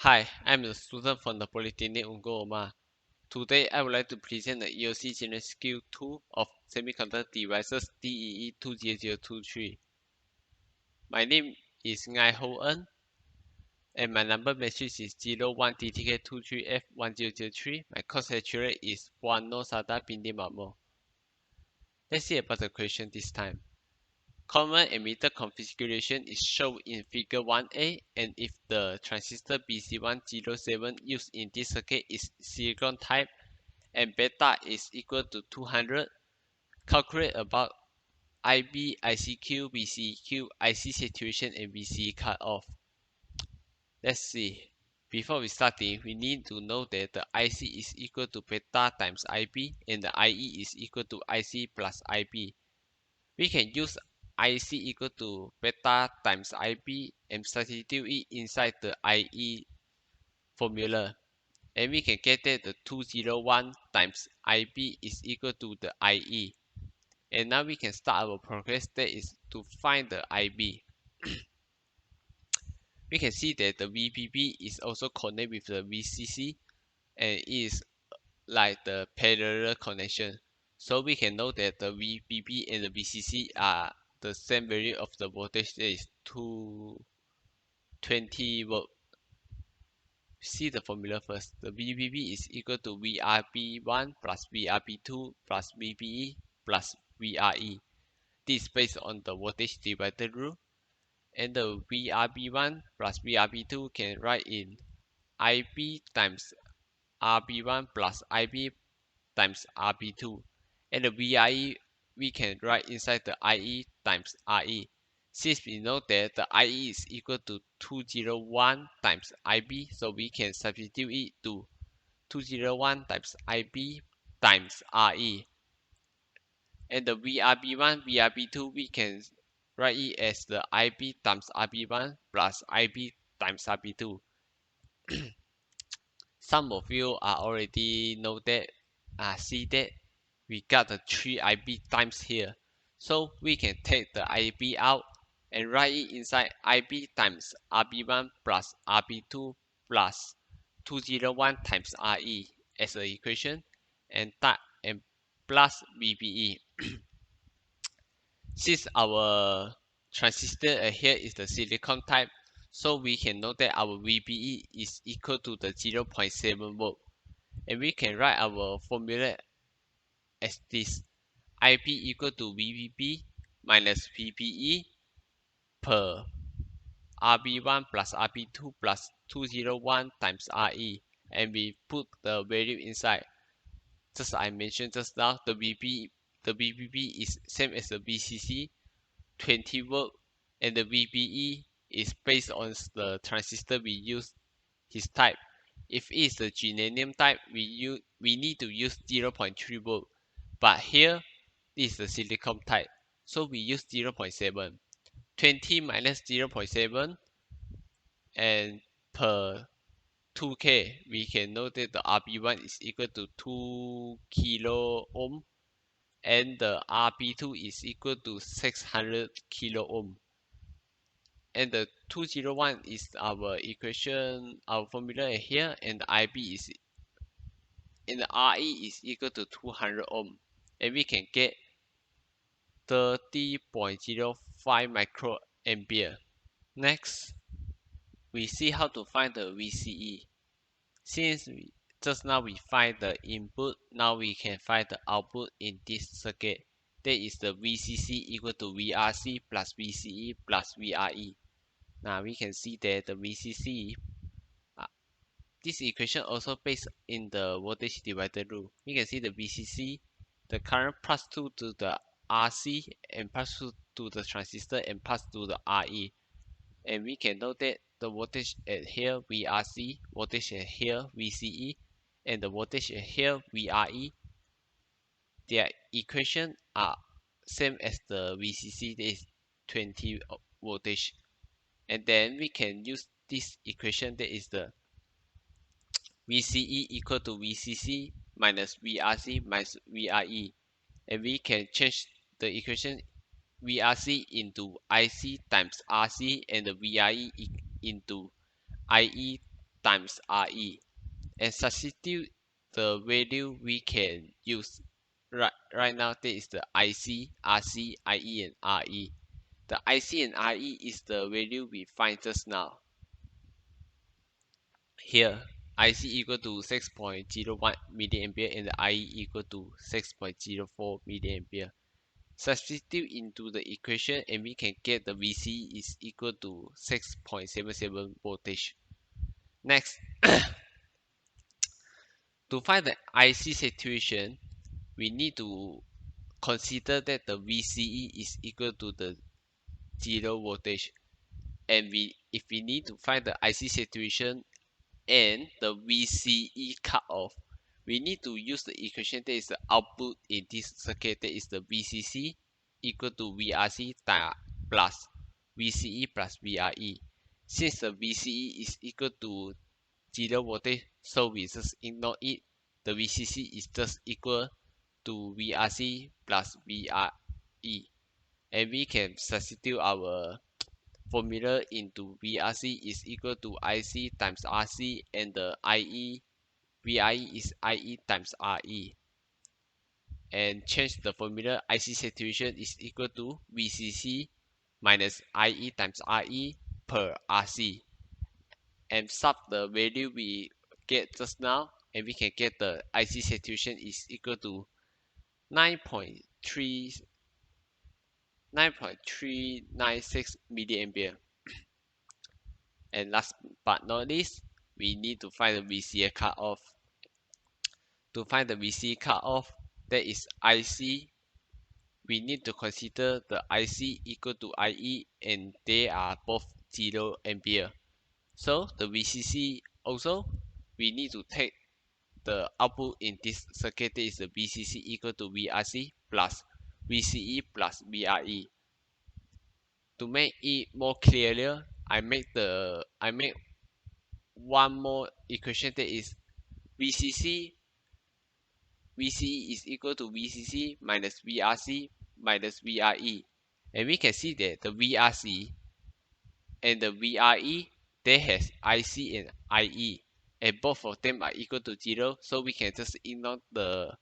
Hi, I'm a student from the Polytechnic Ungoma. Today, I would like to present the EOC General Skill 2 of Semiconductor Devices DEE20023. My name is Ngai Ho En, and my number matrix is 01DTK23F1003. My course lecturer is Wano Sada Pindi Mamo. Let's see about the question this time. Common emitter configuration is shown in figure 1a, and if the transistor BC107 used in this circuit is silicon type and beta is equal to 200, calculate about IB, ICQ, BCQ, IC saturation, and BCE cutoff. Let's see. Before we starting, we need to know that the IC is equal to beta times IB and the IE is equal to IC plus IB. We can use IC equal to beta times IB and substitute it inside the IE formula. And we can get that the 201 times IB is equal to the IE. And now we can start our progress, that is to find the IB. We can see that the VBB is also connected with the VCC and it is like the parallel connection. So we can know that the VBB and the VCC are the same value of the voltage, that is 220 volt. See the formula first. The VBB is equal to VRB1 plus VRB2 plus VBE plus VRE. This is based on the voltage divider rule. And the VRB1 plus VRB2 can write in IB times RB1 plus IB times RB2. And the VIE we can write inside the IE times RE. Since we know that the IE is equal to 201 times IB, so we can substitute it to 201 times IB times RE. And the VRB1, VRB2 we can write it as the IB times RB1 plus IB times RB2. Some of you are already know that, see that we got the 3 IB times here. So we can take the IB out and write it inside IB times RB1 plus RB2 plus 201 times RE as an equation and plus VBE. Since our transistor here is the silicon type, so we can know that our VBE is equal to the 0.7 volt. And we can write our formula as this: IB equal to VBB minus VBE per RB1 plus RB2 plus 201 times RE. And we put the value inside. Just I mentioned just now, the VBB is same as the VCC, 20 volt, and the VBE is based on the transistor we use, his type. If it's the germanium type, we need to use 0.3 volt. But here is the silicon type, so we use 0.7. 20 minus 0.7 and per 2K, we can know that the RB1 is equal to 2 kilo ohm and the RB2 is equal to 600 kilo ohm. And the 201 is our equation, our formula here, and the IB is and the RE is equal to 200 ohm, and we can get 30.05 microampere. Next, we see how to find the VCE. Since just now we find the input, now we can find the output in this circuit. That is the VCC equal to VRC plus VCE plus VRE. Now we can see that the VCC, this equation also based in the voltage divider rule. We can see the VCC, the current pass through to the RC and pass through to the transistor and pass through the RE. And we can know that the voltage at here VRC, voltage at here VCE, and the voltage at here VRE, their equation are same as the VCC, that is 20 voltage. And then we can use this equation, that is the VCE equal to VCC minus VRC minus VRE. And we can change the equation VRC into IC times RC and the VRE into IE times RE and substitute the value we can use right now. That is the IC, RC, IE, and RE. The IC and RE is the value we find just now. Here, IC equal to 6.01 milliampere and the IE equal to 6.04 milliampere. Substitute into the equation and we can get the VC is equal to 6.77 voltage. Next, to find the IC saturation, we need to consider that the VCE is equal to the 0 voltage. And if we need to find the IC saturation and the VCE cutoff, we need to use the equation that is the output in this circuit, that is the VCC equal to VRC plus VCE plus VRE. Since the VCE is equal to 0 voltage, so we just ignore it. The VCC is just equal to VRC plus VRE. And we can substitute our formula into VRC is equal to IC times RC and the VIE is IE times RE. And change the formula, IC saturation is equal to VCC minus IE times RE per RC. And sub the value we get just now and we can get the IC saturation is equal to 9.396 milliampere. And last but not least, we need to find the VCA cutoff. To find the VCA cutoff, that is IC, we need to consider the IC equal to IE and they are both 0 ampere. So the VCC also, we need to take the output in this circuit, that is the VCC equal to VRC plus VCE plus VRE. To make it more clearer, I make one more equation that is VCE is equal to VCC minus VRC minus VRE. And we can see that the VRC and the VRE, they has IC and IE. And both of them are equal to 0. So we can just ignore the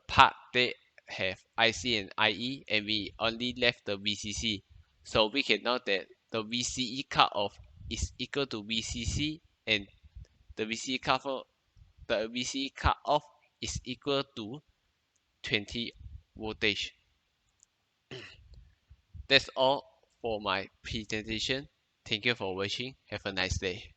part that have IC and IE and we only left the VCC. So we can note that the VCE cutoff is equal to VCC and the VCE cutoff is equal to 20 voltage. That's all for my presentation. Thank you for watching. Have a nice day.